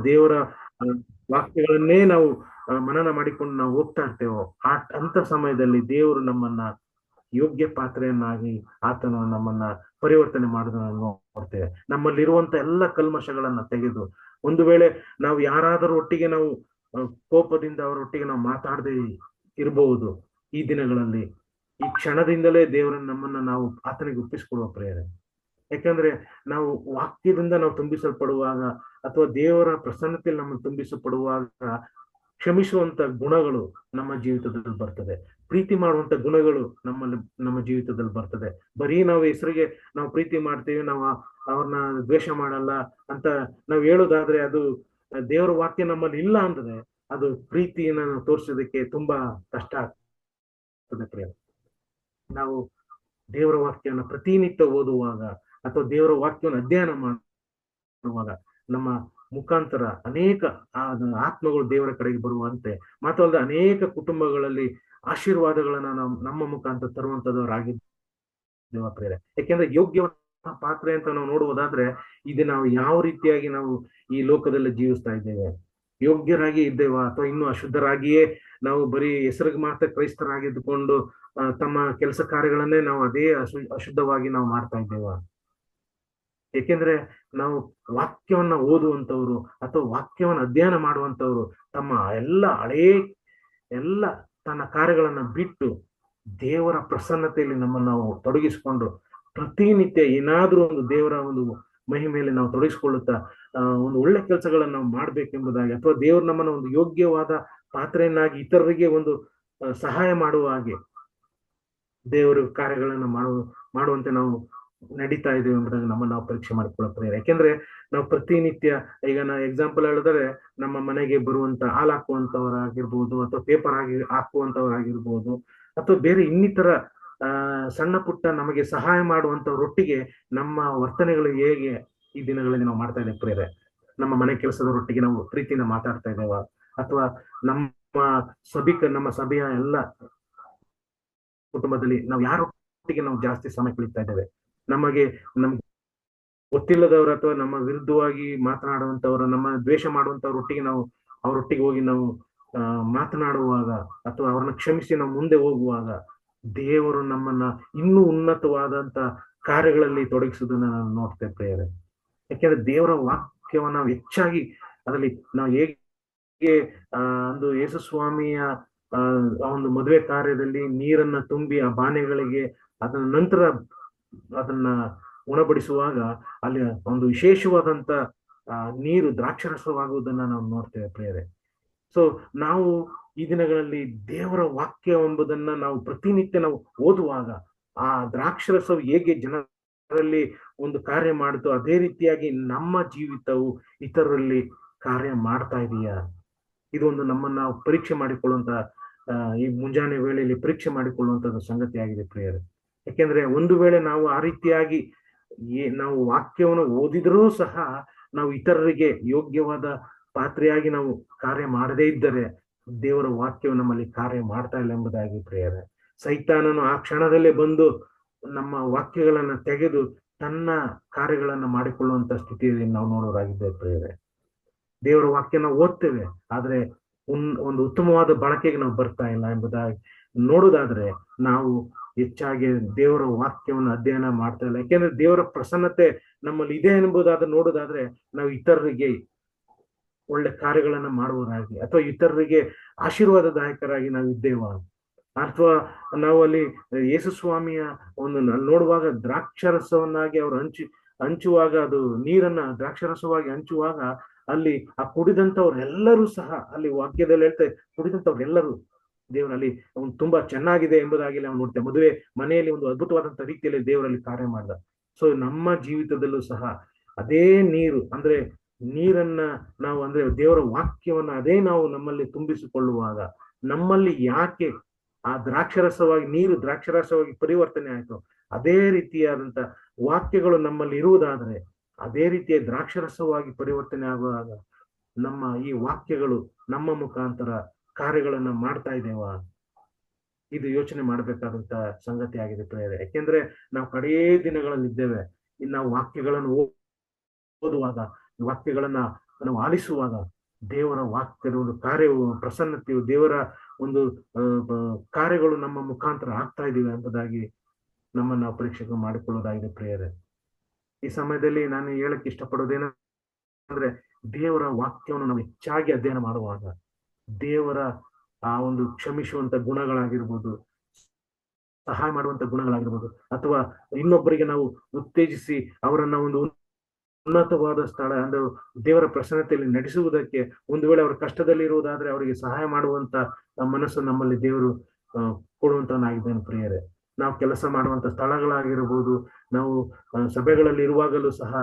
ದೇವರ ವಾಕ್ಯಗಳನ್ನೇ ನಾವು ಮನನ ಮಾಡಿಕೊಂಡು ನಾವು ಹೋಗ್ತಾ ಇರ್ತೇವೋ ಅಂತ ಸಮಯದಲ್ಲಿ ದೇವರು ನಮ್ಮನ್ನ ಯೋಗ್ಯ ಪಾತ್ರೆಯನ್ನಾಗಿ ಆತನು ನಮ್ಮನ್ನ ಪರಿವರ್ತನೆ ಮಾಡೋದನ್ನ ನೋಡ್ತೇವೆ. ನಮ್ಮಲ್ಲಿರುವಂತ ಎಲ್ಲ ಕಲ್ಮಶಗಳನ್ನ ತೆಗೆದು, ಒಂದು ವೇಳೆ ನಾವು ಯಾರಾದರೂ ಒಟ್ಟಿಗೆ ನಾವು ಕೋಪದಿಂದ ಅವರೊಟ್ಟಿಗೆ ನಾವು ಮಾತಾಡದೆ ಇರಬಹುದು, ಈ ದಿನಗಳಲ್ಲಿ ಈ ಕ್ಷಣದಿಂದಲೇ ದೇವರನ್ನ ನಮ್ಮನ್ನ ನಾವು ಆತನಿಗೆ ಒಪ್ಪಿಸಿಕೊಡುವ ಪ್ರೇರಣೆ. ಯಾಕಂದ್ರೆ ನಾವು ವಾಕ್ಯದಿಂದ ನಾವು ತುಂಬಿಸಲ್ಪಡುವಾಗ ಅಥವಾ ದೇವರ ಪ್ರಸನ್ನತೆಯಲ್ಲಿ ನಮ್ಮ ತುಂಬಿಸಲ್ಪಡುವಾಗ ಕ್ಷಮಿಸುವಂತ ಗುಣಗಳು ನಮ್ಮ ಜೀವಿತದಲ್ಲಿ ಬರ್ತದೆ, ಪ್ರೀತಿ ಮಾಡುವಂತ ಗುಣಗಳು ನಮ್ಮ ಜೀವಿತದಲ್ಲಿ ಬರ್ತದೆ. ಬರೀ ನಾವು ಹೆಸರಿಗೆ ನಾವು ಪ್ರೀತಿ ಮಾಡ್ತೀವಿ, ನಾವು ಅವ್ರನ್ನ ದ್ವೇಷ ಮಾಡಲ್ಲ ಅಂತ ನಾವು ಹೇಳೋದಾದ್ರೆ ಅದು ದೇವರ ವಾಕ್ಯ ನಮ್ಮಲ್ಲಿ ಇಲ್ಲ ಅಂದ್ರೆ ಅದು ಪ್ರೀತಿಯನ್ನ ತೋರಿಸೋದಕ್ಕೆ ತುಂಬಾ ಕಷ್ಟ ಆಗ್ತದೆ ಪ್ರಿಯ. ನಾವು ದೇವರ ವಾಕ್ಯನ ಪ್ರತಿನಿತ್ಯ ಓದುವಾಗ ಅಥವಾ ದೇವರ ವಾಕ್ಯವನ್ನು ಅಧ್ಯಯನ ಮಾಡುವಾಗ ನಮ್ಮ ಮುಖಾಂತರ ಅನೇಕ ಆತ್ಮಗಳು ದೇವರ ಕಡೆಗೆ ಬರುವಂತೆ, ಮಾತ್ರವಲ್ಲದೆ ಅನೇಕ ಕುಟುಂಬಗಳಲ್ಲಿ ಆಶೀರ್ವಾದಗಳನ್ನ ನಮ್ಮ ಮುಖಾಂತರ ತರುವಂತದವರಾಗಿದ್ದೇವೆ ಪ್ರೇರೆ. ಯಾಕೆಂದ್ರೆ ಯೋಗ್ಯ ಪಾತ್ರೆ ಅಂತ ನಾವು ನೋಡುವುದಾದ್ರೆ ಇದು ನಾವು ಯಾವ ರೀತಿಯಾಗಿ ನಾವು ಈ ಲೋಕದಲ್ಲಿ ಜೀವಿಸ್ತಾ ಇದ್ದೇವೆ, ಯೋಗ್ಯರಾಗಿ ಇದ್ದೇವಾ ಅಥವಾ ಇನ್ನು ಅಶುದ್ಧರಾಗಿಯೇ ನಾವು ಬರೀ ಹೆಸರಿಗೆ ಮಾತ್ರ ಕ್ರೈಸ್ತರಾಗಿದ್ದುಕೊಂಡು ತಮ್ಮ ಕೆಲಸ ಕಾರ್ಯಗಳನ್ನೇ ನಾವು ಅದೇ ಅಶುದ್ಧವಾಗಿ ನಾವು ಮಾಡ್ತಾ ಇದ್ದೇವ. ಏಕೆಂದ್ರೆ ನಾವು ವಾಕ್ಯವನ್ನ ಓದುವಂತವ್ರು ಅಥವಾ ವಾಕ್ಯವನ್ನ ಅಧ್ಯಯನ ಮಾಡುವಂತವ್ರು ತಮ್ಮ ಎಲ್ಲ ತನ್ನ ಕಾರ್ಯಗಳನ್ನ ಬಿಟ್ಟು ದೇವರ ಪ್ರಸನ್ನತೆಯಲ್ಲಿ ನಮ್ಮನ್ನು ನಾವು ತೊಡಗಿಸಿಕೊಂಡು ಪ್ರತಿನಿತ್ಯ ಏನಾದ್ರೂ ಒಂದು ದೇವರ ಒಂದು ಮಹಿಮೆಯಲ್ಲಿ ನಾವು ತೊಡಗಿಸಿಕೊಳ್ಳುತ್ತಾ ಒಂದು ಒಳ್ಳೆ ಕೆಲಸಗಳನ್ನ ನಾವು ಮಾಡ್ಬೇಕೆಂಬುದಾಗಿ, ಅಥವಾ ದೇವರು ನಮ್ಮನ್ನ ಒಂದು ಯೋಗ್ಯವಾದ ಪಾತ್ರೆಯನ್ನಾಗಿ ಇತರರಿಗೆ ಒಂದು ಸಹಾಯ ಮಾಡುವ ಹಾಗೆ ದೇವರ ಕಾರ್ಯಗಳನ್ನ ಮಾಡುವಂತೆ ನಾವು ನಡೀತಾ ಇದ್ದೇವೆ ಎಂಬುದಾಗಿ ನಮ್ಮನ್ನು ನಾವು ಪರೀಕ್ಷೆ ಮಾಡಿಕೊಳ್ಳೋ ಪ್ರೇರಣೆ. ಯಾಕೆಂದ್ರೆ ನಾವು ಪ್ರತಿನಿತ್ಯ, ಈಗ ನಾ ಎಕ್ಸಾಂಪಲ್ ಹೇಳಿದ್ರೆ, ನಮ್ಮ ಮನೆಗೆ ಬರುವಂತ ಹಾಲು ಹಾಕುವಂತವರಾಗಿರ್ಬೋದು ಅಥವಾ ಪೇಪರ್ ಹಾಕುವಂತವರಾಗಿರ್ಬೋದು ಅಥವಾ ಬೇರೆ ಇನ್ನಿತರ ಸಣ್ಣ ಪುಟ್ಟ ನಮಗೆ ಸಹಾಯ ಮಾಡುವಂತವರೊಟ್ಟಿಗೆ ನಮ್ಮ ವರ್ತನೆಗಳು ಹೇಗೆ ಈ ದಿನಗಳಲ್ಲಿ ನಾವು ಮಾಡ್ತಾ ಇದ್ದೇವೆ ಪ್ರೇರೆ. ನಮ್ಮ ಮನೆ ಕೆಲಸದವರೊಟ್ಟಿಗೆ ನಾವು ಪ್ರೀತಿಯಿಂದ ಮಾತಾಡ್ತಾ ಇದ್ದೇವ, ಅಥವಾ ನಮ್ಮ ಸಭೆಯ ಎಲ್ಲ ಕುಟುಂಬದಲ್ಲಿ ನಾವು ಯಾರೊಟ್ಟಿಗೆ ನಾವು ಜಾಸ್ತಿ ಸಮಯ ಕಳೀತಾ ಇದ್ದೇವೆ, ನಮ್ಗೆ ಗೊತ್ತಿಲ್ಲದವರು ಅಥವಾ ನಮ್ಮ ವಿರುದ್ಧವಾಗಿ ಮಾತನಾಡುವಂತವ್ರು, ನಮ್ಮ ದ್ವೇಷ ಮಾಡುವಂತವ್ರೊಟ್ಟಿಗೆ ನಾವು ಅವರೊಟ್ಟಿಗೆ ಹೋಗಿ ನಾವು ಮಾತನಾಡುವಾಗ ಅಥವಾ ಅವ್ರನ್ನ ಕ್ಷಮಿಸಿ ನಾವು ಮುಂದೆ ಹೋಗುವಾಗ ದೇವರು ನಮ್ಮನ್ನ ಇನ್ನೂ ಉನ್ನತವಾದಂತ ಕಾರ್ಯಗಳಲ್ಲಿ ತೊಡಗಿಸುವುದನ್ನ ನಾವು ನೋಡ್ತೇವೆ ಪ್ರೇರೆ. ಯಾಕೆಂದ್ರೆ ದೇವರ ವಾಕ್ಯವನ್ನ ನಾವು ಹೆಚ್ಚಾಗಿ ಅದರಲ್ಲಿ ನಾವು ಹೇಗೆ ಒಂದು ಯೇಸು ಸ್ವಾಮಿಯ ಒಂದು ಮದುವೆ ಕಾರ್ಯದಲ್ಲಿ ನೀರನ್ನ ತುಂಬಿ ಆ ಬಾನೆಗಳಿಗೆ ಅದನ್ನ ನಂತರ ಅದನ್ನ ಉಣಬಡಿಸುವಾಗ ಅಲ್ಲಿ ಒಂದು ವಿಶೇಷವಾದಂತ ನೀರು ದ್ರಾಕ್ಷರಸವಾಗುವುದನ್ನ ನಾವು ನೋಡ್ತೇವೆ ಪ್ರೇರೆ. ಸೊ ನಾವು ಈ ದಿನಗಳಲ್ಲಿ ದೇವರ ವಾಕ್ಯ ಎಂಬುದನ್ನ ನಾವು ಪ್ರತಿನಿತ್ಯ ನಾವು ಓದುವಾಗ ಆ ದ್ರಾಕ್ಷರಸವು ಹೇಗೆ ಜನರಲ್ಲಿ ಒಂದು ಕಾರ್ಯ ಮಾಡುತ್ತೋ ಅದೇ ರೀತಿಯಾಗಿ ನಮ್ಮ ಜೀವಿತವು ಇತರರಲ್ಲಿ ಕಾರ್ಯ ಮಾಡ್ತಾ ಇದೆಯಾ, ಇದೊಂದು ನಮ್ಮನ್ನ ನಾವು ಪರೀಕ್ಷೆ ಮಾಡಿಕೊಳ್ಳುವಂತ ಈ ಮುಂಜಾನೆ ವೇಳೆಯಲ್ಲಿ ಪರೀಕ್ಷೆ ಮಾಡಿಕೊಳ್ಳುವಂತದ್ದು ಸಂಗತಿ ಆಗಿದೆ ಪ್ರಿಯರೇ. ಯಾಕೆಂದ್ರೆ ಒಂದು ವೇಳೆ ನಾವು ಆ ರೀತಿಯಾಗಿ ನಾವು ವಾಕ್ಯವನ್ನು ಓದಿದರೂ ಸಹ ನಾವು ಇತರರಿಗೆ ಯೋಗ್ಯವಾದ ಪಾತ್ರೆಯಾಗಿ ನಾವು ಕಾರ್ಯ ಮಾಡದೇ ಇದ್ದರೆ ದೇವರ ವಾಕ್ಯವು ನಮ್ಮಲ್ಲಿ ಕಾರ್ಯ ಮಾಡ್ತಾ ಇಲ್ಲ ಎಂಬುದಾಗಿ ಪ್ರಿಯರೇ. ಸೈತಾನನು ಆ ಕ್ಷಣದಲ್ಲೇ ಬಂದು ನಮ್ಮ ವಾಕ್ಯಗಳನ್ನ ತೆಗೆದು ತನ್ನ ಕಾರ್ಯಗಳನ್ನ ಮಾಡಿಕೊಳ್ಳುವಂತ ಸ್ಥಿತಿಯಲ್ಲಿ ನಾವು ನೋಡೋರಾಗಿದ್ದೇವೆ ಪ್ರಿಯರೇ. ದೇವರ ವಾಕ್ಯನ ಓದ್ತೇವೆ, ಆದ್ರೆ ಒಂದು ಉತ್ತಮವಾದ ಬಳಕೆಗೆ ನಾವು ಬರ್ತಾ ಇಲ್ಲ ಎಂಬುದಾಗಿ ನೋಡುವುದಾದ್ರೆ ನಾವು ಹೆಚ್ಚಾಗಿ ದೇವರ ವಾಕ್ಯವನ್ನು ಅಧ್ಯಯನ ಮಾಡ್ತಾ ಇಲ್ಲ. ಯಾಕೆಂದ್ರೆ ದೇವರ ಪ್ರಸನ್ನತೆ ನಮ್ಮಲ್ಲಿ ಇದೆ ಎಂಬುದಾದ್ರೆ ನೋಡುವುದಾದ್ರೆ ನಾವು ಇತರರಿಗೆ ಒಳ್ಳೆ ಕಾರ್ಯಗಳನ್ನ ಮಾಡುವುದಾಗಿ ಅಥವಾ ಇತರರಿಗೆ ಆಶೀರ್ವಾದದಾಯಕರಾಗಿ ನಾವು ಇದ್ದೇವ, ಅಥವಾ ನಾವು ಅಲ್ಲಿ ಯೇಸು ಸ್ವಾಮಿಯ ಒಂದು ನೋಡುವಾಗ ದ್ರಾಕ್ಷರಸವನ್ನಾಗಿ ಅವರು ಹಂಚುವಾಗ ಅದು ನೀರನ್ನ ದ್ರಾಕ್ಷರಸವಾಗಿ ಹಂಚುವಾಗ ಅಲ್ಲಿ ಆ ಕುಡಿದಂತವ್ರೆಲ್ಲರೂ ಸಹ ಅಲ್ಲಿ ವಾಕ್ಯದಲ್ಲಿ ಹೇಳ್ತಾರೆ, ಕುಡಿದಂತವ್ರೆಲ್ಲರೂ ದೇವರಲ್ಲಿ ಅವನು ತುಂಬಾ ಚೆನ್ನಾಗಿದೆ ಎಂಬುದಾಗಿ ನಾವು ನೋಡ್ತೇವೆ. ಮದುವೆ ಮನೆಯಲ್ಲಿ ಒಂದು ಅದ್ಭುತವಾದಂತ ರೀತಿಯಲ್ಲಿ ದೇವರಲ್ಲಿ ಕಾರ್ಯ ಮಾಡ್ದ. ಸೊ ನಮ್ಮ ಜೀವಿತದಲ್ಲೂ ಸಹ ಅದೇ ನೀರು ಅಂದ್ರೆ ನೀರನ್ನ ನಾವು ಅಂದ್ರೆ ದೇವರ ವಾಕ್ಯವನ್ನ ಅದೇ ನಾವು ನಮ್ಮಲ್ಲಿ ತುಂಬಿಸಿಕೊಳ್ಳುವಾಗ ನಮ್ಮಲ್ಲಿ ಯಾಕೆ ಆ ನೀರು ದ್ರಾಕ್ಷರಸವಾಗಿ ಪರಿವರ್ತನೆ ಆಯ್ತು, ಅದೇ ರೀತಿಯಾದಂತ ವಾಕ್ಯಗಳು ನಮ್ಮಲ್ಲಿ ಇರುವುದಾದ್ರೆ ಅದೇ ರೀತಿಯ ದ್ರಾಕ್ಷರಸವಾಗಿ ಪರಿವರ್ತನೆ ಆಗುವಾಗ ನಮ್ಮ ಈ ವಾಕ್ಯಗಳು ನಮ್ಮ ಮುಖಾಂತರ ಕಾರ್ಯಗಳನ್ನ ಮಾಡ್ತಾ ಇದ್ದೇವಾ, ಇದು ಯೋಚನೆ ಮಾಡ್ಬೇಕಾದಂತ ಸಂಗತಿ ಆಗಿದೆ ಪ್ರಿಯರೇ. ಯಾಕೆಂದ್ರೆ ನಾವು ಕಡೆಯೇ ದಿನಗಳಲ್ಲಿ ಇದ್ದೇವೆ. ನಾವು ವಾಕ್ಯಗಳನ್ನು ಓದುವಾಗ ವಾಕ್ಯಗಳನ್ನ ನಾವು ಆಲಿಸುವಾಗ ದೇವರ ವಾಕ್ಯದ ಒಂದು ಕಾರ್ಯವು ಪ್ರಸನ್ನತೆಯು ದೇವರ ಒಂದು ಕಾರ್ಯಗಳು ನಮ್ಮ ಮುಖಾಂತರ ಆಗ್ತಾ ಇದೀವಿ ಎಂಬುದಾಗಿ ನಮ್ಮನ್ನು ನಾವು ಪರೀಕ್ಷೆ ಮಾಡಿಕೊಳ್ಳೋದಾಗಿದೆ ಪ್ರಿಯರೇ. ಈ ಸಮಯದಲ್ಲಿ ನಾನು ಹೇಳಕ್ಕೆ ಇಷ್ಟಪಡೋದೇನಂದ್ರೆ, ದೇವರ ವಾಕ್ಯವನ್ನು ನಾವು ಹೆಚ್ಚಾಗಿ ಅಧ್ಯಯನ ಮಾಡುವಾಗ ದೇವರ ಆ ಒಂದು ಕ್ಷಮಿಸುವಂತ ಗುಣಗಳಾಗಿರ್ಬೋದು, ಸಹಾಯ ಮಾಡುವಂತ ಗುಣಗಳಾಗಿರ್ಬೋದು, ಅಥವಾ ಇನ್ನೊಬ್ಬರಿಗೆ ನಾವು ಉತ್ತೇಜಿಸಿ ಅವರನ್ನ ಒಂದು ಉನ್ನತವಾದ ಸ್ಥಳ ಅಂದ್ರೆ ದೇವರ ಪ್ರಸನ್ನತೆಯಲ್ಲಿ ನಡೆಸುವುದಕ್ಕೆ, ಒಂದು ವೇಳೆ ಅವರ ಕಷ್ಟದಲ್ಲಿ ಇರುವುದಾದ್ರೆ ಅವರಿಗೆ ಸಹಾಯ ಮಾಡುವಂತ ಮನಸ್ಸು ನಮ್ಮಲ್ಲಿ ದೇವರು ಕೊಡುವಂತವನಾಗಿದ್ದಾನೆ ಪ್ರಿಯರೇ. ನಾವು ಕೆಲಸ ಮಾಡುವಂತ ಸ್ಥಳಗಳಾಗಿರ್ಬೋದು, ನಾವು ಸಭೆಗಳಲ್ಲಿ ಇರುವಾಗಲೂ ಸಹ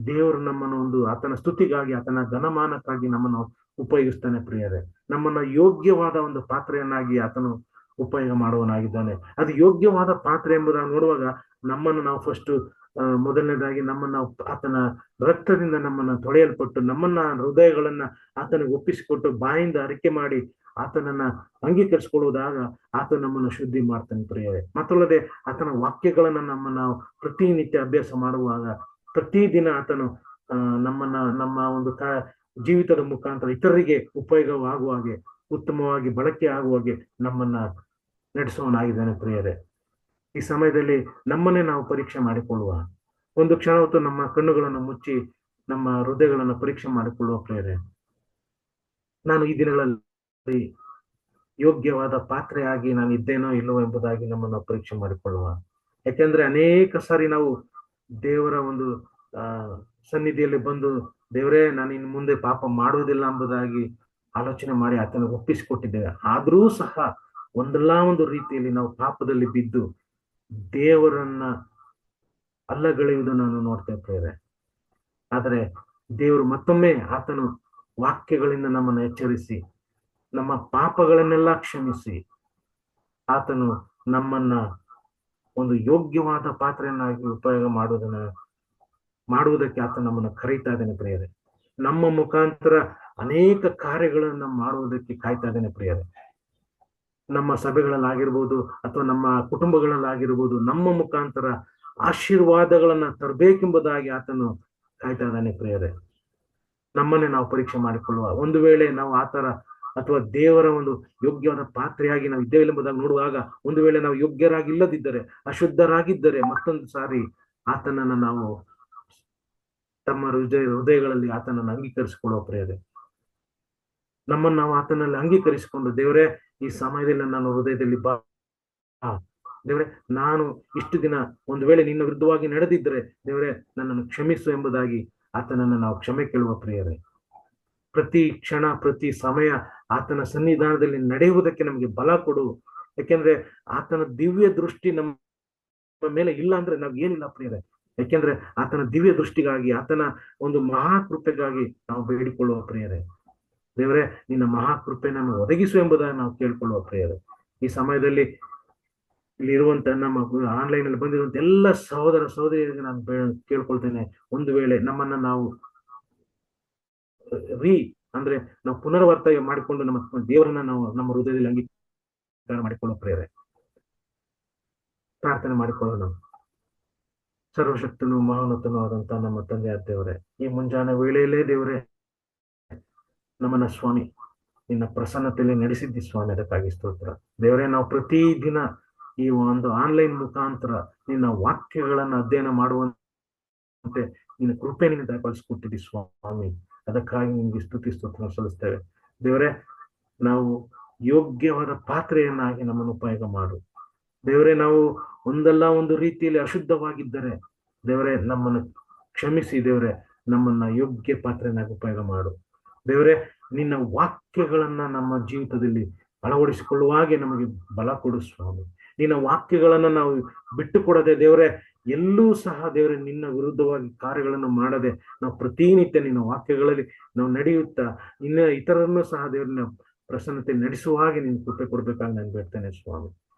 ದೇವರು ನಮ್ಮನ್ನು ಒಂದು ಆತನ ಸ್ತುತಿಗಾಗಿ, ಆತನ ಘನಮಾನಕ್ಕಾಗಿ ನಮ್ಮನ್ನು ಉಪಯೋಗಿಸ್ತಾನೆ ಪ್ರಿಯರೇ. ನಮ್ಮನ್ನ ಯೋಗ್ಯವಾದ ಒಂದು ಪಾತ್ರೆಯನ್ನಾಗಿ ಆತನು ಉಪಯೋಗ ಮಾಡುವನಾಗಿದ್ದಾನೆ. ಅದು ಯೋಗ್ಯವಾದ ಪಾತ್ರೆ ಎಂಬುದನ್ನು ನೋಡುವಾಗ ನಮ್ಮನ್ನು ನಾವು ಫಸ್ಟ್ ಮೊದಲನೇದಾಗಿ ನಮ್ಮನ್ನ ಆತನ ರಕ್ತದಿಂದ ನಮ್ಮನ್ನ ತೊಳೆಯಲ್ಪಟ್ಟು ನಮ್ಮನ್ನ ಹೃದಯಗಳನ್ನ ಆತನಿಗೆ ಒಪ್ಪಿಸಿಕೊಟ್ಟು ಬಾಯಿಂದ ಅರಿಕೆ ಮಾಡಿ ಆತನನ್ನ ಅಂಗೀಕರಿಸಿಕೊಳ್ಳುವುದಾಗ ಆತ ನಮ್ಮನ್ನು ಶುದ್ಧಿ ಮಾಡ್ತಾನೆ ಪ್ರಿಯರೇ. ಮತ್ತಲ್ಲದೆ ಆತನ ವಾಕ್ಯಗಳನ್ನ ನಾವು ಪ್ರತಿನಿತ್ಯ ಅಭ್ಯಾಸ ಮಾಡುವಾಗ, ಪ್ರತಿದಿನ ಆತನು ನಮ್ಮ ಒಂದು ಜೀವಿತದ ಮುಖಾಂತರ ಇತರರಿಗೆ ಉಪಯೋಗವಾಗುವ ಹಾಗೆ, ಉತ್ತಮವಾಗಿ ಬಳಕೆ ಆಗುವ ಹಾಗೆ ನಮ್ಮನ್ನ ನಡೆಸುವನಾಗಿದ್ದಾನೆ ಪ್ರಿಯರೇ. ಈ ಸಮಯದಲ್ಲಿ ನಮ್ಮನ್ನೇ ನಾವು ಪರೀಕ್ಷೆ ಮಾಡಿಕೊಳ್ಳುವ, ಒಂದು ಕ್ಷಣ ಹೊತ್ತು ನಮ್ಮ ಕಣ್ಣುಗಳನ್ನು ಮುಚ್ಚಿ ನಮ್ಮ ಹೃದಯಗಳನ್ನು ಪರೀಕ್ಷೆ ಮಾಡಿಕೊಳ್ಳುವ ಪ್ರಿಯರೇ. ನಾನು ಈ ದಿನಗಳಲ್ಲಿ ಯೋಗ್ಯವಾದ ಪಾತ್ರೆಯಾಗಿ ನಾನು ಇದ್ದೇನೋ ಇಲ್ಲವೋ ಎಂಬುದಾಗಿ ನಮ್ಮನ್ನು ಪರೀಕ್ಷೆ ಮಾಡಿಕೊಳ್ಳುವ. ಯಾಕೆಂದ್ರೆ ಅನೇಕ ಸಾರಿ ನಾವು ದೇವರ ಒಂದು ಸನ್ನಿಧಿಯಲ್ಲಿ ಬಂದು, ದೇವರೇ ನಾನು ಇನ್ನು ಮುಂದೆ ಪಾಪ ಮಾಡುವುದಿಲ್ಲ ಎಂಬುದಾಗಿ ಆಲೋಚನೆ ಮಾಡಿ ಆತನಿಗೆ ಒಪ್ಪಿಸಿಕೊಟ್ಟಿದ್ದೇವೆ. ಆದರೂ ಸಹ ಒಂದಲ್ಲ ಒಂದು ರೀತಿಯಲ್ಲಿ ನಾವು ಪಾಪದಲ್ಲಿ ಬಿದ್ದು ದೇವರನ್ನ ಅಲ್ಲಗಳೆಯುವುದನ್ನು ನಾನು ನೋಡ್ತಾ ಇದ್ದೇವೆ. ಆದರೆ ದೇವರು ಮತ್ತೊಮ್ಮೆ ಆತನು ವಾಕ್ಯಗಳಿಂದ ನಮ್ಮನ್ನು ಎಚ್ಚರಿಸಿ ನಮ್ಮ ಪಾಪಗಳನ್ನೆಲ್ಲ ಕ್ಷಮಿಸಿ ಆತನು ನಮ್ಮನ್ನ ಒಂದು ಯೋಗ್ಯವಾದ ಪಾತ್ರೆಯನ್ನಾಗಿ ಉಪಯೋಗ ಮಾಡುವುದಕ್ಕೆ ಆತ ನಮ್ಮನ್ನು ಕರೀತಾ ಇದ್ದಾನೆ ಪ್ರಿಯರೇ. ನಮ್ಮ ಮುಖಾಂತರ ಅನೇಕ ಕಾರ್ಯಗಳನ್ನ ಮಾಡುವುದಕ್ಕೆ ಕಾಯ್ತಾ ಇದ್ದಾನೆ ಪ್ರಿಯರೇ. ನಮ್ಮ ಸಭೆಗಳಲ್ಲಾಗಿರ್ಬೋದು ಅಥವಾ ನಮ್ಮ ಕುಟುಂಬಗಳಲ್ಲಾಗಿರ್ಬೋದು, ನಮ್ಮ ಮುಖಾಂತರ ಆಶೀರ್ವಾದಗಳನ್ನ ತರಬೇಕೆಂಬುದಾಗಿ ಆತನು ಕಾಯ್ತಾ ಇದ್ದಾನೆ ಪ್ರಿಯರೇ. ನಮ್ಮನ್ನೇ ನಾವು ಪರೀಕ್ಷೆ ಮಾಡಿಕೊಳ್ಳುವ, ಒಂದು ವೇಳೆ ನಾವು ಆತರ ಅಥವಾ ದೇವರ ಒಂದು ಯೋಗ್ಯವಾದ ಪಾತ್ರೆಯಾಗಿ ನಾವು ಇದ್ದೇವೆ ಎಂಬುದಾಗಿ ನೋಡುವಾಗ, ಒಂದು ವೇಳೆ ನಾವು ಯೋಗ್ಯರಾಗಿಲ್ಲದಿದ್ದರೆ, ಅಶುದ್ಧರಾಗಿದ್ದರೆ, ಮತ್ತೊಂದು ಸಾರಿ ಆತನನ್ನ ನಾವು ತಮ್ಮ ಹೃದಯಗಳಲ್ಲಿ ಆತನನ್ನು ಅಂಗೀಕರಿಸಿಕೊಳ್ಳುವ ಪ್ರಿಯರೇ. ನಮ್ಮನ್ನು ನಾವು ಆತನಲ್ಲಿ ಅಂಗೀಕರಿಸಿಕೊಂಡು, ದೇವರೇ ಈ ಸಮಯದಲ್ಲಿ ನಾನು ಹೃದಯದಲ್ಲಿ ದೇವರೇ ನಾನು ಇಷ್ಟು ದಿನ ಒಂದು ವೇಳೆ ನಿನ್ನ ವಿರುದ್ಧವಾಗಿ ನಡೆದಿದ್ದರೆ ದೇವರೇ ನನ್ನನ್ನು ಕ್ಷಮಿಸು ಎಂಬುದಾಗಿ ಆತನನ್ನು ನಾವು ಕ್ಷಮೆ ಕೇಳುವ ಪ್ರಿಯರೇ. ಪ್ರತಿ ಕ್ಷಣ ಪ್ರತಿ ಸಮಯ ಆತನ ಸನ್ನಿಧಾನದಲ್ಲಿ ನಡೆಯುವುದಕ್ಕೆ ನಮಗೆ ಬಲ ಕೊಡು. ಯಾಕೆಂದ್ರೆ ಆತನ ದಿವ್ಯ ದೃಷ್ಟಿ ನಮ್ಮ ಮೇಲೆ ಇಲ್ಲ ಅಂದ್ರೆ ನಾವ್ ಏನಿಲ್ಲ ಪ್ರಿಯರೇ. ಯಾಕೆಂದ್ರೆ ಆತನ ದಿವ್ಯ ದೃಷ್ಟಿಗಾಗಿ, ಆತನ ಒಂದು ಮಹಾಕೃಪೆಗಾಗಿ ನಾವು ಬೇಡಿಕೊಳ್ಳುವ ಪ್ರಿಯರೇ. ದೇವರೇ ನಿನ್ನ ಮಹಾಕೃಪೆಯನ್ನು ಒದಗಿಸು ಎಂಬುದಾಗಿ ನಾವು ಕೇಳ್ಕೊಳ್ಳುವ ಪ್ರಿಯರೇ. ಈ ಸಮಯದಲ್ಲಿ ಇಲ್ಲಿ ಇರುವಂತ ನಮ್ಮ ಆನ್ಲೈನ್ ಅಲ್ಲಿ ಬಂದಿರುವಂತ ಎಲ್ಲ ಸಹೋದರ ಸಹೋದರಿಯರಿಗೆ ನಾನು ಕೇಳ್ಕೊಳ್ತೇನೆ, ಒಂದು ವೇಳೆ ನಮ್ಮನ್ನ ನಾವು ಅಂದ್ರೆ ನಾವು ಪುನರ್ವರ್ತನೆ ಮಾಡಿಕೊಂಡು ನಮ್ಮ ದೇವರನ್ನ ನಾವು ನಮ್ಮ ಹೃದಯದಲ್ಲಿ ಅಂಗೀಕಾರ ಮಾಡಿಕೊಳ್ಳೋ ಪ್ರೇರೆ ಪ್ರಾರ್ಥನೆ ಮಾಡಿಕೊಳ್ಳೋಣ. ಸರ್ವಶಕ್ತನು ಮಹೋನ್ನತನೂ ಆದಂತ ನಮ್ಮ ತಂದೆಯ ದೇವರೇ, ಈ ಮುಂಜಾನೆ ವೇಳೆಯಲ್ಲೇ ದೇವರೇ ನಮ್ಮನ್ನ ಸ್ವಾಮಿ ನಿನ್ನ ಪ್ರಸನ್ನತೆಯಲ್ಲಿ ನಡೆಸಿದ್ದಿ ಸ್ವಾಮಿ, ಅದಕ್ಕಾಗಿ ಸ್ತೋತ್ರ. ದೇವರೇ, ನಾವು ಪ್ರತಿದಿನ ಈ ಒಂದು ಆನ್ಲೈನ್ ಮುಖಾಂತರ ನಿನ್ನ ವಾಕ್ಯಗಳನ್ನ ಅಧ್ಯಯನ ಮಾಡುವಂತೆ ನಿನ್ನ ಕೃಪೆ ನಿನ್ನ ದಯಪಾಲಿಸಿಕೊಟ್ಟಿದ್ದಿ ಸ್ವಾಮಿ, ಅದಕ್ಕಾಗಿ ನಿಮ್ಗೆ ಸ್ತುತಿ ಸ್ತೋತ್ರ ಸಲ್ಲಿಸ್ತೇವೆ. ದೇವರೇ, ನಾವು ಯೋಗ್ಯವಾದ ಪಾತ್ರೆಯನ್ನಾಗಿ ನಮ್ಮನ್ನು ಉಪಯೋಗ ಮಾಡು. ದೇವರೇ, ನಾವು ಒಂದಲ್ಲ ಒಂದು ರೀತಿಯಲ್ಲಿ ಅಶುದ್ಧವಾಗಿದ್ದರೆ ದೇವರೇ ನಮ್ಮನ್ನು ಕ್ಷಮಿಸಿ. ದೇವರೇ, ನಮ್ಮನ್ನ ಯೋಗ್ಯ ಪಾತ್ರೆಯನ್ನಾಗಿ ಉಪಯೋಗ ಮಾಡು. ದೇವರೇ, ನಿನ್ನ ವಾಕ್ಯಗಳನ್ನ ನಮ್ಮ ಜೀವಿತದಲ್ಲಿ ಅಳವಡಿಸಿಕೊಳ್ಳುವ ಹಾಗೆ ನಮಗೆ ಬಲ ಕೊಡು ಸ್ವಾಮಿ. ನಿನ್ನ ವಾಕ್ಯಗಳನ್ನ ನಾವು ಬಿಟ್ಟು ಕೊಡದೆ ದೇವರೇ, ಎಲ್ಲೂ ಸಹ ದೇವರೇ ನಿನ್ನ ವಿರುದ್ಧವಾಗಿ ಕಾರ್ಯಗಳನ್ನು ಮಾಡದೆ ನಾವು ಪ್ರತಿನಿತ್ಯ ನಿನ್ನ ವಾಕ್ಯಗಳಲ್ಲಿ ನಾವು ನಡೆಯುತ್ತಾ ಇನ್ನ ಇತರರನ್ನು ಸಹ ದೇವರನ್ನ ಪ್ರಸನ್ನತೆ ನಡೆಸುವ ಹಾಗೆ ನೀನು ಕೃಪೆ ಕೊಡ್ಬೇಕಾಗಿ ನಾನು ಬೇಡ್ತೇನೆ ಸ್ವಾಮಿ.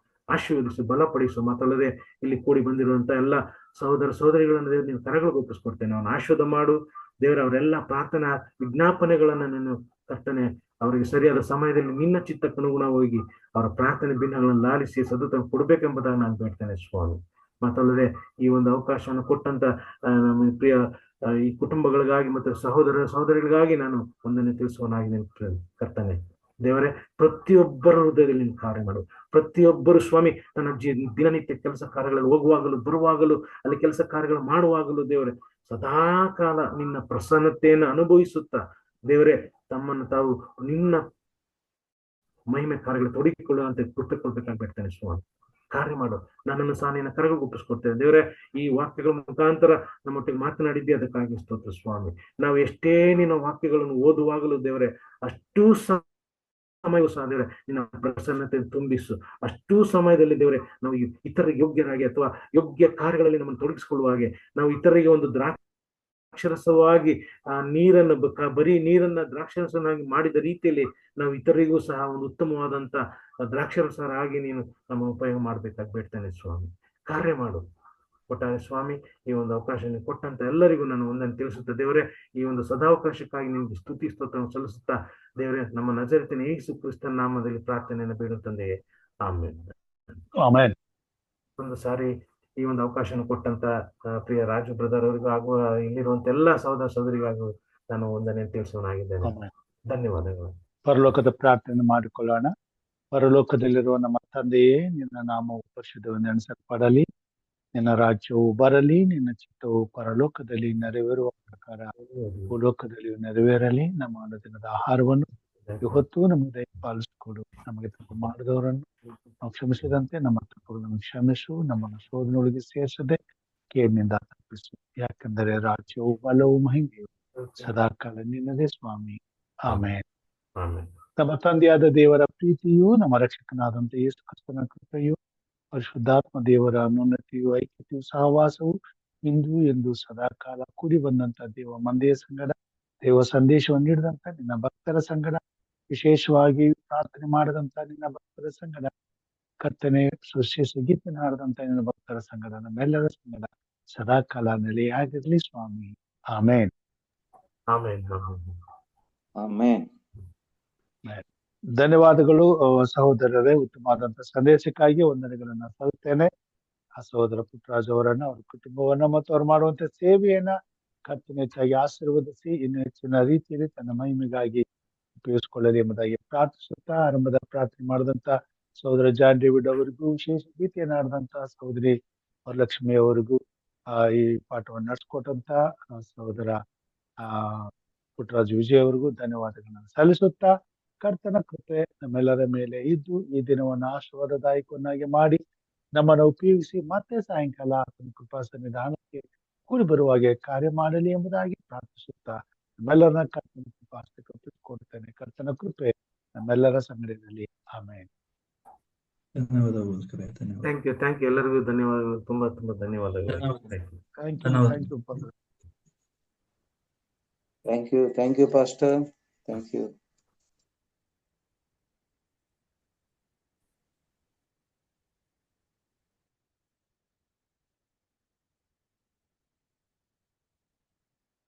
ಆಶೀರ್ವದಿಸು, ಬಲಪಡಿಸು. ಮಾತಲ್ಲದೆ ಇಲ್ಲಿ ಕೂಡಿ ಬಂದಿರುವಂತ ಎಲ್ಲ ಸಹೋದರ ಸಹೋದರಿಗಳನ್ನ ದೇವರು ನೀವು ಕರಗಳಿಗೆ ಒಪ್ಪಿಸ್ಕೊಡ್ತೇನೆ. ಅವನು ಆಶೀರ್ವಾದ ಮಾಡು ದೇವರ. ಅವರೆಲ್ಲ ಪ್ರಾರ್ಥನಾ ವಿಜ್ಞಾಪನೆಗಳನ್ನ ನೀನು ಕರ್ತನೆ ಅವರಿಗೆ ಸರಿಯಾದ ಸಮಯದಲ್ಲಿ ನಿನ್ನ ಚಿತ್ತಕ್ಕನುಗುಣವಾಗಿ ಅವರ ಪ್ರಾರ್ಥನೆ ಭಿನ್ನಗಳನ್ನು ಲಾಲಿಸಿ ಸದುತ್ತ ಕೊಡ್ಬೇಕೆಂಬುದಾಗಿ ನಾನು ಬೇಡ್ತೇನೆ ಸ್ವಾಮಿ. ಮಾತಲ್ಲದೆ ಈ ಒಂದು ಅವಕಾಶವನ್ನು ಕೊಟ್ಟಂತ ನಮ್ಮ ಪ್ರಿಯ ಈ ಕುಟುಂಬಗಳಿಗಾಗಿ ಮತ್ತು ಸಹೋದರ ಸಹೋದರಿಗಳಿಗಾಗಿ ನಾನು ವಂದನೆ ತಿಳಿಸುವನಾಗಿದ್ದೇನೆ ಕರ್ತನೆ. ದೇವರೇ, ಪ್ರತಿಯೊಬ್ಬರ ಹೃದಯದಲ್ಲಿ ನೀನು ಕಾರ್ಯ ಮಾಡು. ಪ್ರತಿಯೊಬ್ಬರು ಸ್ವಾಮಿ ತನ್ನ ದಿನನಿತ್ಯ ಕೆಲಸ ಕಾರ್ಯಗಳಲ್ಲಿ ಹೋಗುವಾಗಲೂ ಬರುವಾಗಲೂ ಅಲ್ಲಿ ಕೆಲಸ ಕಾರ್ಯಗಳು ಮಾಡುವಾಗಲೂ ದೇವರೇ ಸದಾಕಾಲ ನಿನ್ನ ಪ್ರಸನ್ನತೆಯನ್ನು ಅನುಭವಿಸುತ್ತಾ ದೇವರೇ ತಮ್ಮನ್ನು ತಾವು ನಿನ್ನ ಮಹಿಮೆ ಕಾರ್ಯಗಳು ತೊಡಗಿಕೊಳ್ಳುವಂತೆ ಕೃಪೆ ಬಿಡ್ತೇನೆ ಸ್ವಾಮಿ. ಕಾರ್ಯ ಮಾಡು. ನನ್ನನ್ನು ಸಹ ನಿನ್ನ ಕರೆಗೆ ಒಪ್ಪಿಸ್ಕೊಡ್ತೇನೆ ದೇವರೇ. ಈ ವಾಕ್ಯಗಳ ಮುಖಾಂತರ ನಮ್ಮೊಟ್ಟಿಗೆ ಮಾತನಾಡಿದ್ದೆ, ಅದಕ್ಕಾಗಿ ಸ್ತೋತ್ರ ಸ್ವಾಮಿ. ನಾವು ಎಷ್ಟೇ ನಿನ್ನ ವಾಕ್ಯಗಳನ್ನು ಓದುವಾಗಲೂ ದೇವರೇ ಅಷ್ಟೂ ಸಮಯವೂ ಸಹ ದೇವರೇ ನಿನ್ನ ಪ್ರಸನ್ನತೆ ತುಂಬಿಸು. ಅಷ್ಟೂ ಸಮಯದಲ್ಲಿ ದೇವರೇ ನಾವು ಇತರರಿಗೆ ಯೋಗ್ಯರಾಗಿ ಅಥವಾ ಯೋಗ್ಯ ಕಾರ್ಯಗಳಲ್ಲಿ ನಮ್ಮನ್ನು ತೊಡಗಿಸಿಕೊಳ್ಳುವ ಹಾಗೆ, ನಾವು ಇತರರಿಗೆ ಒಂದು ದ್ರಾಕ್ಷರಸವಾಗಿ ನೀರನ್ನು ಬರೀ ನೀರನ್ನ ದ್ರಾಕ್ಷರಸನಾಗಿ ಮಾಡಿದ ರೀತಿಯಲ್ಲಿ ನಾವು ಇತರರಿಗೂ ಸಹ ಒಂದು ಉತ್ತಮವಾದಂತ ದ್ರಾಕ್ಷರಸರಾಗಿ ನೀನು ನಮ್ಮ ಉಪಯೋಗ ಮಾಡ್ಬೇಕಾಗಿ ಬೇಡ್ತೇನೆ ಸ್ವಾಮಿ. ಕಾರ್ಯ ಮಾಡು. ಒಟ್ಟಾರೆ ಸ್ವಾಮಿ, ಈ ಒಂದು ಅವಕಾಶ ನೀವು ಕೊಟ್ಟಂತ ಎಲ್ಲರಿಗೂ ನಾನು ಒಂದನ್ನು ತಿಳಿಸುತ್ತಾ ದೇವರೇ, ಈ ಒಂದು ಸದಾವಕಾಶಕ್ಕಾಗಿ ನಿಮ್ಗೆ ಸ್ತುತಿ ಸ್ತೋತ್ರ ಸಲ್ಲಿಸುತ್ತಾ ದೇವರೇ, ನಮ್ಮ ನಜರೇತಿನ ಯೇಸು ಕ್ರಿಸ್ತನ ನಾಮದಲ್ಲಿ ಪ್ರಾರ್ಥನೆಯನ್ನು ಬೇಡುತ್ತಂದೆಯೇ, ಆಮೆನ್. ಆಮೆನ್. ಒಂದು ಸಾರಿ ಈ ಒಂದು ಅವಕಾಶವನ್ನು ಕೊಟ್ಟಂತ ಪ್ರಿಯ ರಾಜು ಬ್ರದರ್ ಅವರಿಗೂ ಹಾಗೂ ಇಲ್ಲಿರುವಂತ ಎಲ್ಲ ಸಹೋದರ ಸಹೋದರಿಗೂ ನಾನು ಒಂದನೇ ತಿಳಿಸುವನಾಗಿದ್ದೇನೆ. ಧನ್ಯವಾದಗಳು. ಪರಲೋಕದ ಪ್ರಾರ್ಥನೆ ಮಾಡಿಕೊಳ್ಳೋಣ. ಪರಲೋಕದಲ್ಲಿರುವ ನಮ್ಮ ತಂದೆಯೇ, ನಿನ್ನ ನಾಮವು ಪರಿಶುದ್ಧವೆಂದು ಎಣಿಸಲ್ಪಡಲಿ, ನಿನ್ನ ರಾಜ್ಯವು ಬರಲಿ, ನಿನ್ನ ಚಿತ್ತವು ಪರಲೋಕದಲ್ಲಿ ನೆರವೇರುವ ಪ್ರಕಾರ ಭೂಲೋಕದಲ್ಲಿಯೂ ನೆರವೇರಲಿ. ನಮ್ಮ ಅನುದಿನದ ಆಹಾರವನ್ನು ಇವತ್ತು ನಮಗೆ ದಯಪಾಲಿಸಿಕೊಡು. ನಮಗೆ ತಪ್ಪು ಮಾಡಿದವರನ್ನು ನಾವು ಕ್ಷಮಿಸಿದಂತೆ ನಮ್ಮ ತಪ್ಪುಗಳನ್ನು ಕ್ಷಮಿಸು. ನಮ್ಮನ್ನು ಶೋಧನೆಯೊಳಗೆ ಸೇರಿಸದೆ ಕೇಡಿನಿಂದ ತಪ್ಪಿಸು. ಯಾಕೆಂದರೆ ರಾಜ್ಯವು ಬಲವು ಮಹಿಮೆಯು ಸದಾಕಾಲ ನಿನ್ನದೇ ಸ್ವಾಮಿ. ಆಮೇಲೆ ನಮ್ಮ ತಂದೆಯಾದ ದೇವರ ಪ್ರೀತಿಯು, ನಮ್ಮ ರಕ್ಷಕನಾದಂತ ಯೇಸು ಕ್ರಿಸ್ತನ ಕೃಪೆಯು, ಪರಿಶುದ್ಧಾತ್ಮ ದೇವರ ಅನುನ್ನತಿಯು, ಐಕ್ಯತೆಯು, ಸಹವಾಸವು ಇಂದು ಎಂದು ಸದಾಕಾಲ ಕೂಡಿ ಬಂದಂತ ದೇವ ಮಂದೆಯ ಸಂಗಡ, ದೇವ ಸಂದೇಶವನ್ನು ನೀಡಿದಂತ ನಿನ್ನ ಭಕ್ತರ ಸಂಗಡ, ವಿಶೇಷವಾಗಿ ಪ್ರಾರ್ಥನೆ ಮಾಡದಂತ ನಿನ್ನ ಭಕ್ತರ ಸಂಗಡ, ಕರ್ತನೆ ಸುಶೇಷ ಗೀತೆ ಹಾಡದಂತ ನಿನ್ನ ಭಕ್ತರ ಸಂಗಡ, ನಮ್ಮೆಲ್ಲರ ಸಂಗಡ ಸದಾಕಾಲ ನೆಲೆಯಾಗಿರ್ಲಿ ಸ್ವಾಮಿ. ಆಮೇನ್. ಆಮೇನ್. ಧನ್ಯವಾದಗಳು ಸಹೋದರರೇ. ಉತ್ತಮವಾದಂತ ಸಂದೇಶಕ್ಕಾಗಿ ವಂದನೆಗಳನ್ನ ಸಲ್ಲಿಸ್ತೇನೆ. ಆ ಸಹೋದರ ಪುಟ್ಟರಾಜ್ ಅವರನ್ನ, ಅವ್ರ ಕುಟುಂಬವನ್ನ ಮತ್ತು ಅವ್ರು ಮಾಡುವಂತ ಸೇವೆಯನ್ನ ಕರ್ತನ ಹೆಚ್ಚಾಗಿ ಆಶೀರ್ವದಿಸಿ ಇನ್ನು ಹೆಚ್ಚಿನ ರೀತಿಯಲ್ಲಿ ತನ್ನ ಮಹಿಮೆಗಾಗಿ ಉಪಯೋಗಿಸಿಕೊಳ್ಳಲಿ ಎಂಬುದಾಗಿ ಪ್ರಾರ್ಥಿಸುತ್ತಾ, ಆರಂಭದ ಪ್ರಾರ್ಥನೆ ಮಾಡಿದಂತ ಸಹೋದರ ಜಾನ್ ಡೇವಿಡ್ ಅವರಿಗೂ, ವಿಶೇಷ ಗೀತೆಯನ್ನು ಆಡಿದಂತ ಸಹೋದರಿ ವರಲಕ್ಷ್ಮಿ ಅವರಿಗೂ, ಈ ಪಾಠವನ್ನು ನಡೆಸ್ಕೊಟ್ಟಂತ ಸಹೋದರ ಪುಟ್ಟರಾಜ್ ವಿಜಯ್ ಅವರಿಗೂ ಧನ್ಯವಾದಗಳನ್ನು ಸಲ್ಲಿಸುತ್ತಾ, ಕರ್ತನ ಕೃಪೆ ನಮ್ಮೆಲ್ಲರ ಮೇಲೆ ಇದ್ದು ಈ ದಿನವನ್ನು ಆಶೀರ್ವಾದದಾಯಕವನ್ನಾಗಿ ಮಾಡಿ ನಮ್ಮನ್ನು ಉಪಯೋಗಿಸಿ ಮತ್ತೆ ಸಾಯಂಕಾಲ ಆತನ ಕೃಪಾ ಸನ್ನಿಧಾನಕ್ಕೆ ಕೂಡಿ ಬರುವಾಗೆ ಕಾರ್ಯ ಮಾಡಲಿ ಎಂಬುದಾಗಿ ಪ್ರಾರ್ಥಿಸುತ್ತಾ ನಮ್ಮೆಲ್ಲರನ್ನ ಕರ್ತನ ಕೃಪಾಸ್ತಕ್ಕೆ ಕೊಡ್ತೇನೆ. ಕರ್ತನ ಕೃಪೆ ನಮ್ಮೆಲ್ಲರ ಸಂಗಡದಲ್ಲಿ. ಆಮೇಲೆ ಧನ್ಯವಾದಗಳು. ಥ್ಯಾಂಕ್ ಯು ಎಲ್ಲರಿಗೂ ಧನ್ಯವಾದಗಳು. ತುಂಬಾ ತುಂಬಾ ಧನ್ಯವಾದಗಳು. Thank you pastor. Thank you.